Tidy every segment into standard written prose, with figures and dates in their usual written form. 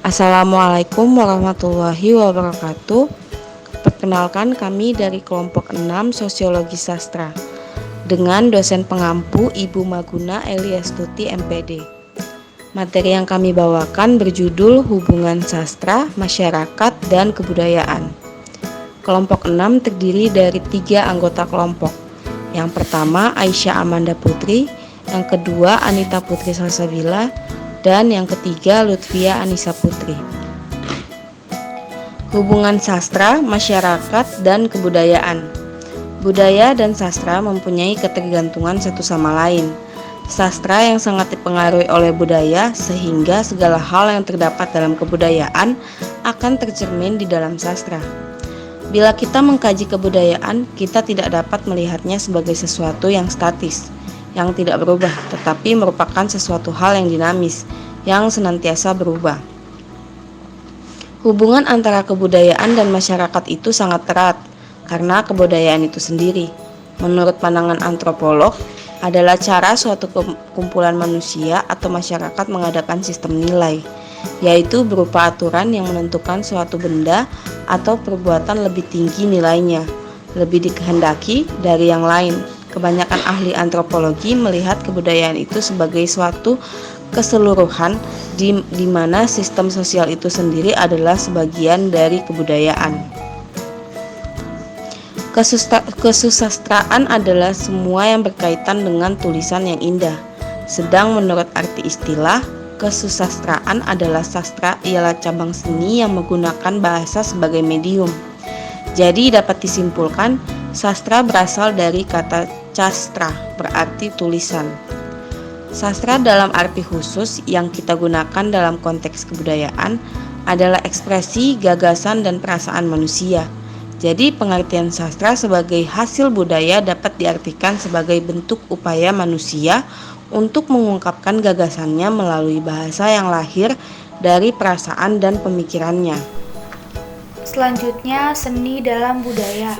Assalamualaikum warahmatullahi wabarakatuh. Perkenalkan, kami dari kelompok 6 Sosiologi Sastra dengan dosen pengampu Ibu Maguna Eliastuti MPD. Materi yang kami bawakan berjudul Hubungan Sastra, Masyarakat, dan Kebudayaan. Kelompok 6 terdiri dari 3 anggota kelompok. Yang pertama Aisyah Amanda Putri, yang kedua Anita Putri Salsabila, dan yang ketiga Lutfia Anissa Putri. Hubungan sastra, masyarakat, dan kebudayaan. Budaya dan sastra mempunyai ketergantungan satu sama lain. Sastra yang sangat dipengaruhi oleh budaya, sehingga segala hal yang terdapat dalam kebudayaan akan tercermin di dalam sastra. Bila kita mengkaji kebudayaan, kita tidak dapat melihatnya sebagai sesuatu yang statis, yang tidak berubah, tetapi merupakan sesuatu hal yang dinamis, yang senantiasa berubah. Hubungan antara kebudayaan dan masyarakat itu sangat erat, karena kebudayaan itu sendiri, menurut pandangan antropolog, adalah cara suatu kumpulan manusia atau masyarakat mengadakan sistem nilai, yaitu berupa aturan yang menentukan suatu benda atau perbuatan lebih tinggi nilainya, lebih dikehendaki dari yang lain. Kebanyakan ahli antropologi melihat kebudayaan itu sebagai suatu keseluruhan di mana sistem sosial itu sendiri adalah sebagian dari kebudayaan. Kesusastraan adalah semua yang berkaitan dengan tulisan yang indah. Sedang menurut arti istilah, kesusastraan adalah sastra ialah cabang seni yang menggunakan bahasa sebagai medium. Jadi dapat disimpulkan, sastra berasal dari kata castra, berarti tulisan. Sastra dalam arti khusus yang kita gunakan dalam konteks kebudayaan adalah ekspresi, gagasan, dan perasaan manusia. Jadi pengertian sastra sebagai hasil budaya dapat diartikan sebagai bentuk upaya manusia untuk mengungkapkan gagasannya melalui bahasa yang lahir dari perasaan dan pemikirannya. Selanjutnya, seni dalam budaya.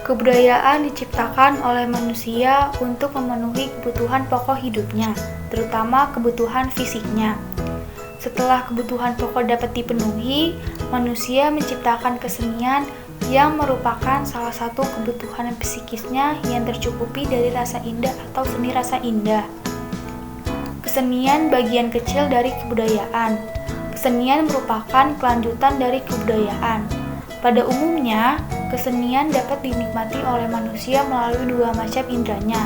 Kebudayaan diciptakan oleh manusia untuk memenuhi kebutuhan pokok hidupnya, terutama kebutuhan fisiknya. Setelah kebutuhan pokok dapat dipenuhi, manusia menciptakan kesenian yang merupakan salah satu kebutuhan psikisnya yang tercukupi dari rasa indah atau seni rasa indah. Kesenian bagian kecil dari kebudayaan. Kesenian merupakan kelanjutan dari kebudayaan. Pada umumnya, kesenian dapat dinikmati oleh manusia melalui dua macam indranya,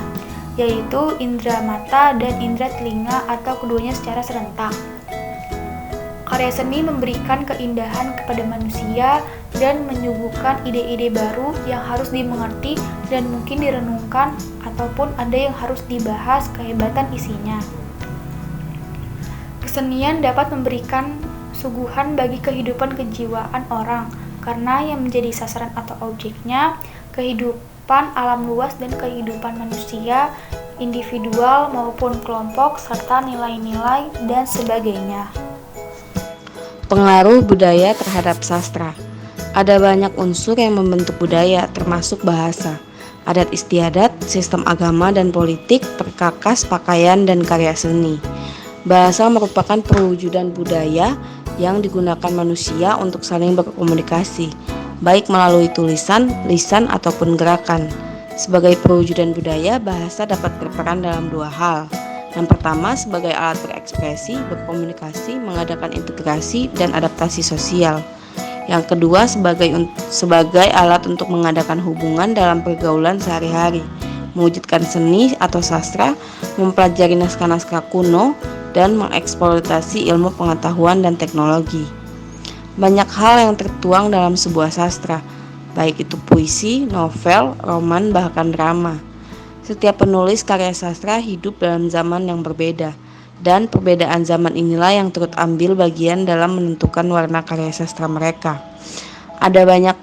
yaitu indera mata dan indera telinga atau keduanya secara serentak. Karya seni memberikan keindahan kepada manusia dan menyuguhkan ide-ide baru yang harus dimengerti dan mungkin direnungkan ataupun ada yang harus dibahas kehebatan isinya. Kesenian dapat memberikan suguhan bagi kehidupan kejiwaan orang, karena yang menjadi sasaran atau objeknya kehidupan alam luas dan kehidupan manusia, individual maupun kelompok, serta nilai-nilai dan sebagainya. Pengaruh budaya terhadap sastra. Ada banyak unsur yang membentuk budaya, termasuk bahasa, adat istiadat, sistem agama dan politik, perkakas, pakaian, dan karya seni. Bahasa merupakan perwujudan budaya yang digunakan manusia untuk saling berkomunikasi, baik melalui tulisan, lisan, ataupun gerakan. Sebagai perwujudan budaya, bahasa dapat berperan dalam dua hal. Yang pertama, sebagai alat berekspresi, berkomunikasi, mengadakan integrasi, dan adaptasi sosial. Yang kedua, sebagai alat untuk mengadakan hubungan dalam pergaulan sehari-hari, mewujudkan seni atau sastra, mempelajari naskah-naskah kuno, dan mengeksploitasi ilmu pengetahuan dan teknologi. Banyak hal yang tertuang dalam sebuah sastra, baik itu puisi, novel, roman, bahkan drama. Setiap penulis karya sastra hidup dalam zaman yang berbeda, dan perbedaan zaman inilah yang turut ambil bagian dalam menentukan warna karya sastra mereka. Ada banyak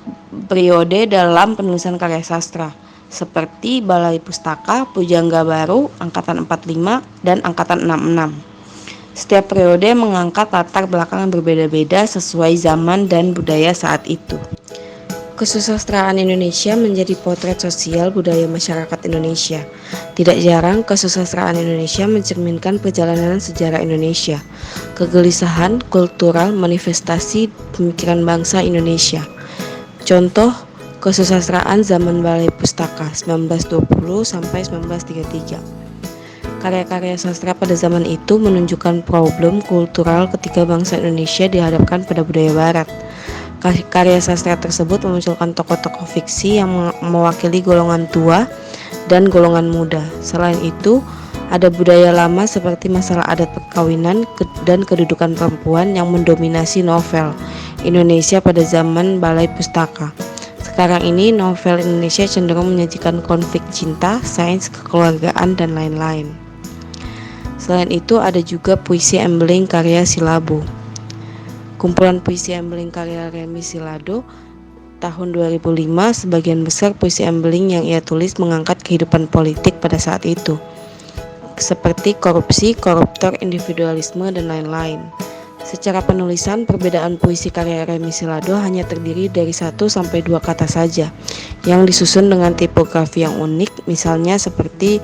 periode dalam penulisan karya sastra, seperti Balai Pustaka, Pujangga Baru, Angkatan 45, dan Angkatan 66. Setiap periode mengangkat latar belakang yang berbeda-beda sesuai zaman dan budaya saat itu. Kesusastraan Indonesia menjadi potret sosial budaya masyarakat Indonesia. Tidak jarang, kesusastraan Indonesia mencerminkan perjalanan sejarah Indonesia, kegelisahan kultural, manifestasi pemikiran bangsa Indonesia. Contoh, kesusastraan zaman Balai Pustaka 1920 sampai 1933. Karya-karya sastra pada zaman itu menunjukkan problem kultural ketika bangsa Indonesia dihadapkan pada budaya Barat. Karya sastra tersebut memunculkan tokoh-tokoh fiksi yang mewakili golongan tua dan golongan muda. Selain itu, ada budaya lama seperti masalah adat perkawinan dan kedudukan perempuan yang mendominasi novel Indonesia pada zaman Balai Pustaka. Sekarang ini, novel Indonesia cenderung menyajikan konflik cinta, sains, kekeluargaan, dan lain-lain. Selain itu, ada juga puisi Embeling karya Silabo. Kumpulan puisi Embeling karya Remy Silado tahun 2005, sebagian besar puisi Embeling yang ia tulis mengangkat kehidupan politik pada saat itu, seperti korupsi, koruptor, individualisme, dan lain-lain. Secara penulisan, perbedaan puisi karya Remy Silado hanya terdiri dari 1-2 kata saja, yang disusun dengan tipografi yang unik, misalnya seperti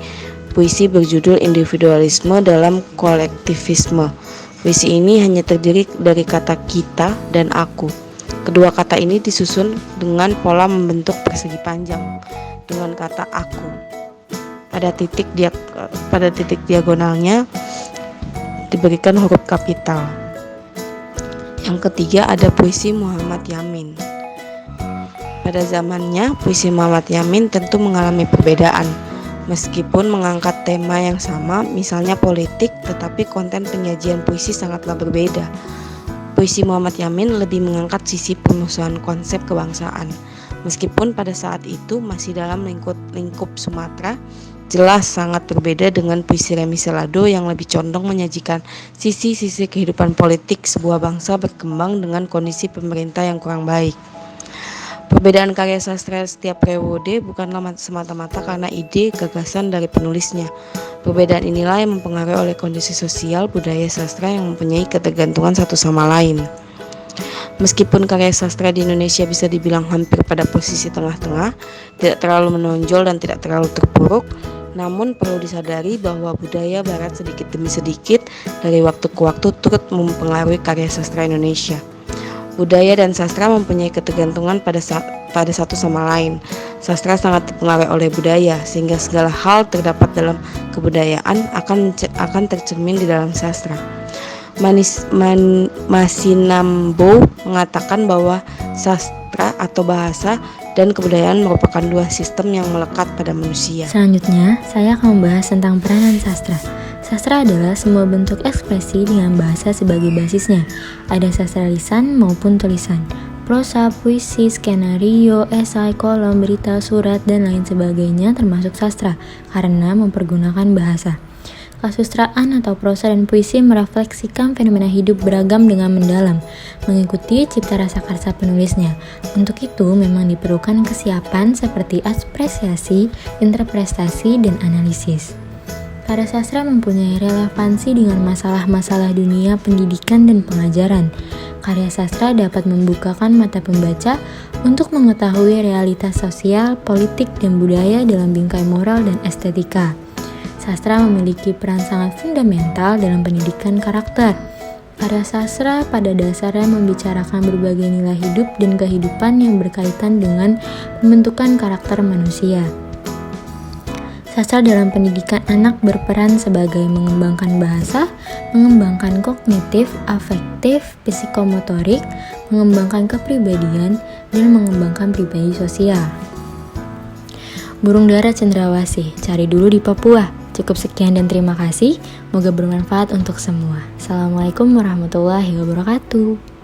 puisi berjudul Individualisme dalam Kolektivisme. Puisi ini hanya terdiri dari kata kita dan aku. Kedua kata ini disusun dengan pola membentuk persegi panjang dengan kata aku. Pada titik diagonalnya diberikan huruf kapital. Yang ketiga ada puisi Muhammad Yamin. Pada zamannya, puisi Muhammad Yamin tentu mengalami perbedaan. Meskipun mengangkat tema yang sama, misalnya politik, tetapi konten penyajian puisi sangatlah berbeda. Puisi Muhammad Yamin lebih mengangkat sisi pemusuhan konsep kebangsaan. Meskipun pada saat itu masih dalam lingkup Sumatera, jelas sangat berbeda dengan puisi Remy Silado yang lebih condong menyajikan sisi-sisi kehidupan politik sebuah bangsa berkembang dengan kondisi pemerintah yang kurang baik. Perbedaan karya sastra setiap periode bukanlah semata-mata karena ide, gagasan dari penulisnya. Perbedaan inilah yang mempengaruhi oleh kondisi sosial budaya sastra yang mempunyai ketergantungan satu sama lain. Meskipun karya sastra di Indonesia bisa dibilang hampir pada posisi tengah-tengah, tidak terlalu menonjol dan tidak terlalu terpuruk, namun perlu disadari bahwa budaya Barat sedikit demi sedikit dari waktu ke waktu turut mempengaruhi karya sastra Indonesia. Budaya dan sastra mempunyai ketergantungan pada satu sama lain. Sastra sangat dipengaruhi oleh budaya, sehingga segala hal terdapat dalam kebudayaan akan tercermin di dalam sastra. Masinambo mengatakan bahwa sastra atau bahasa dan kebudayaan merupakan dua sistem yang melekat pada manusia. Selanjutnya, saya akan membahas tentang peranan sastra. Sastra adalah semua bentuk ekspresi dengan bahasa sebagai basisnya. Ada sastra lisan maupun tulisan, prosa, puisi, skenario, esai, kolom, berita, surat, dan lain sebagainya termasuk sastra karena mempergunakan bahasa. Kesusastraan atau prosa dan puisi merefleksikan fenomena hidup beragam dengan mendalam, mengikuti cipta rasa karsa penulisnya. Untuk itu memang diperlukan kesiapan seperti apresiasi, interpretasi, dan analisis. Karya sastra mempunyai relevansi dengan masalah-masalah dunia pendidikan dan pengajaran. Karya sastra dapat membukakan mata pembaca untuk mengetahui realitas sosial, politik, dan budaya dalam bingkai moral dan estetika. Sastra memiliki peran sangat fundamental dalam pendidikan karakter. Karya sastra pada dasarnya membicarakan berbagai nilai hidup dan kehidupan yang berkaitan dengan pembentukan karakter manusia. Sastra dalam pendidikan anak berperan sebagai mengembangkan bahasa, mengembangkan kognitif, afektif, psikomotorik, mengembangkan kepribadian, dan mengembangkan pribadi sosial. Burung dara cendrawasih, cari dulu di Papua. Cukup sekian dan terima kasih. Semoga bermanfaat untuk semua. Assalamualaikum warahmatullahi wabarakatuh.